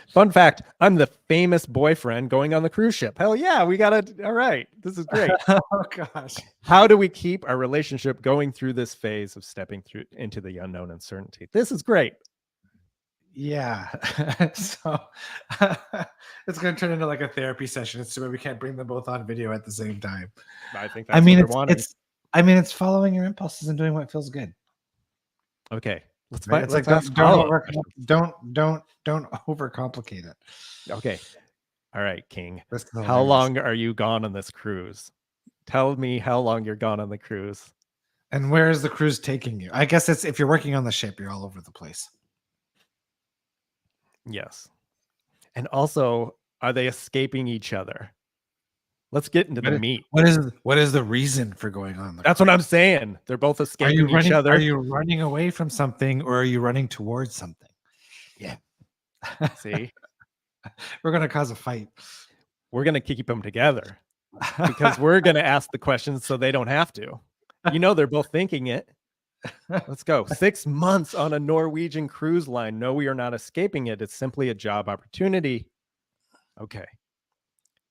Fun fact, I'm the famous boyfriend going on the cruise ship. Hell yeah, we got it. All right. This is great. Oh gosh. How do we keep our relationship going through this phase of stepping through into the unknown uncertainty? This is great. Yeah. So it's going to turn into like a therapy session. It's too bad we can't bring them both on video at the same time. I think I that's mean, what they're wanting. it's following your impulses and doing what feels good. Okay, let's Right? It's like ask don't follow-up questions. don't overcomplicate it. Okay, all right, King. This is How hilarious. long are you gone on this cruise? Tell me how long you're gone on the cruise. And where is the cruise taking you? I guess it's if you're working on the ship, you're all over the place. Yes. And also, are they escaping each other? Let's get into the meat. What is the reason for going on the That's what I'm saying. They're both escaping each Are other. you running away from something or are you running towards something? Yeah. See, We're going to cause a fight. we're going to keep them together because we're going to ask the questions so they don't have to. You know, they're both thinking it. Let's go. 6 months on a Norwegian cruise line. No, we are not escaping it. It's simply a job opportunity. Okay.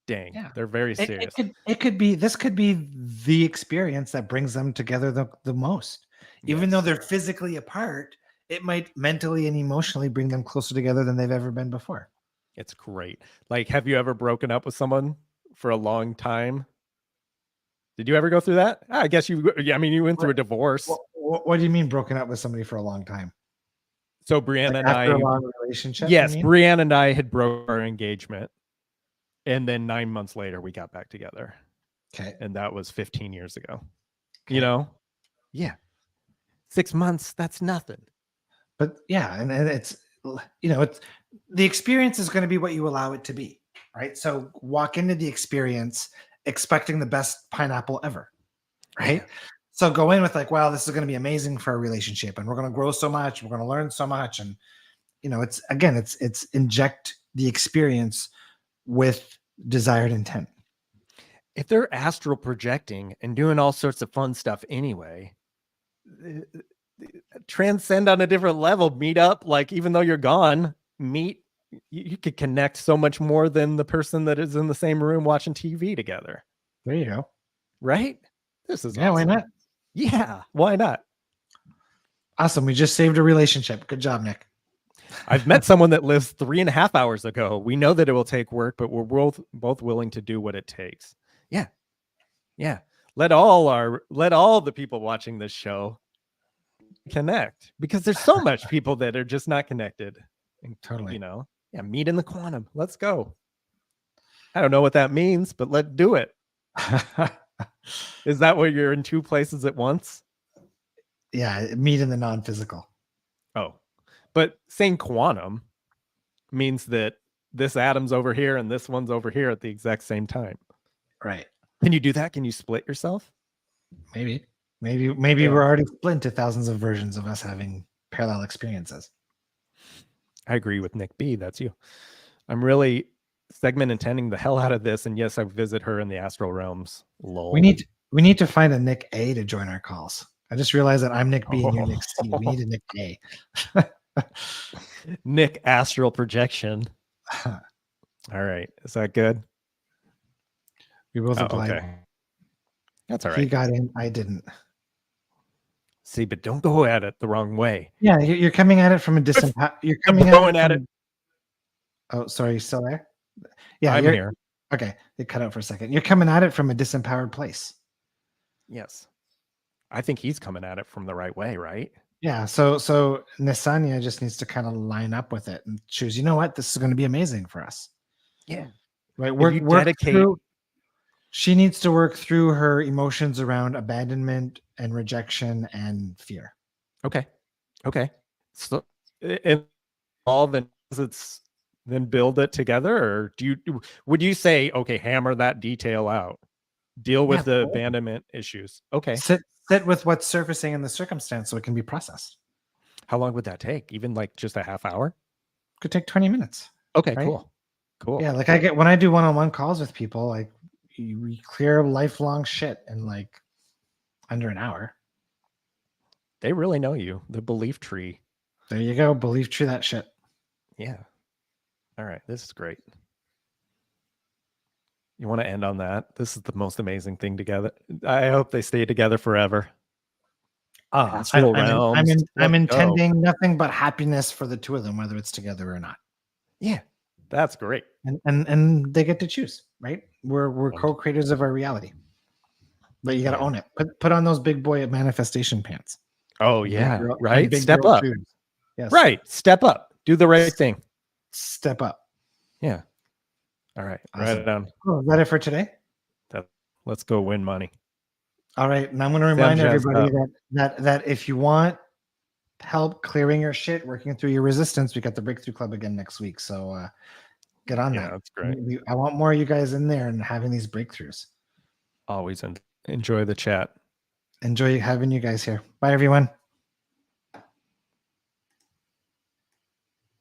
Dang. Yeah. They're very serious. It could be this could be the experience that brings them together the most. Even though they're physically apart, it might mentally and emotionally bring them closer together than they've ever been before. It's great. Like, have you ever broken up with someone for a long time? Did you ever go through that? I guess you went through a divorce. What do you mean broken up with somebody for a long time? So Brianna and After I, a long relationship? yes, you mean? Brianna and I had broke our engagement. And then 9 months later, we got back together. Okay. And that was 15 years ago. Okay. You know? Yeah. 6 months, that's nothing. But yeah, and it's it's the experience is going to be what you allow it to be, right? So walk into the experience expecting the best pineapple ever, right? Yeah. So go in with like, wow, this is going to be amazing for a relationship, and we're going to grow so much, we're going to learn so much, and it's inject the experience with desired intent. If they're astral projecting and doing all sorts of fun stuff anyway, transcend on a different level, meet up, like even though you're gone, you could connect so much more than the person that is in the same room watching TV together. There you go. Right? This is awesome. Why not? Yeah, why not? Awesome. We just saved a relationship. Good job, Nick. I've met someone that lives 3.5 hours ago. We know that it will take work, but we're both willing to do what it takes. Yeah. Yeah. Let all the people watching this show connect, because there's so much people that are just not connected. And, totally. Meet in the quantum. Let's go. I don't know what that means, but let's do it. Is that where you're in two places at once? Yeah, meet in the non-physical. Oh, but saying quantum means that this atom's over here and this one's over here at the exact same time. Right. Can you do that? Can you split yourself? Maybe we're already split into thousands of versions of us having parallel experiences. I agree with Nick B. That's you. I'm really segment intending the hell out of this, and yes, I visit her in the astral realms. Lol. We need to find a Nick A to join our calls. I just realized that I'm Nick B and you're Nick C. We need a Nick A. Nick astral projection. All right, is that good? We both applied. Okay. That's all right. He got in. I didn't. See, but don't go at it the wrong way. Yeah, you're coming at it from a disempowered. You're coming at it. Oh, sorry, you still there? Yeah, I'm here. Okay, it cut out for a second. You're coming at it from a disempowered place. Yes, I think he's coming at it from the right way, right? Yeah. So Nisanya just needs to kind of line up with it and choose. You know what? This is going to be amazing for us. Yeah. Right. Work through. She needs to work through her emotions around abandonment and rejection and fear. Okay. So, and all then build it together, or would you say, okay, hammer that detail out, deal with the abandonment issues? Okay. Sit with what's surfacing in the circumstance so it can be processed. How long would that take? Even like just a half hour? Could take 20 minutes. Okay, right? Cool. Yeah, like when I do one-on-one calls with people, like we clear lifelong shit in like under an hour. They really know you. The belief tree. There you go. Belief tree that shit. Yeah. All right. This is great. You want to end on that? This is the most amazing thing together. I hope they stay together forever. astral realms. I'm Let's go. intending nothing but happiness for the two of them, whether it's together or not. Yeah, that's great. And they get to choose, right? We're Wonderful. co-creators of our reality. But you got to Yeah. own it. Put on those big boy manifestation pants. Oh And big yeah, girl- and right. big Step girl up. shoes. Yes. Right. Step up. Do the right thing. Step up. Yeah. All right. Awesome. Write it down. Oh, is that it for today? Let's go win money. All right. And I'm going to remind everybody that if you want help clearing your shit, working through your resistance, we got the Breakthrough Club again next week. So get on that. That's great. I want more of you guys in there and having these breakthroughs. Always enjoy the chat. Enjoy having you guys here. Bye, everyone.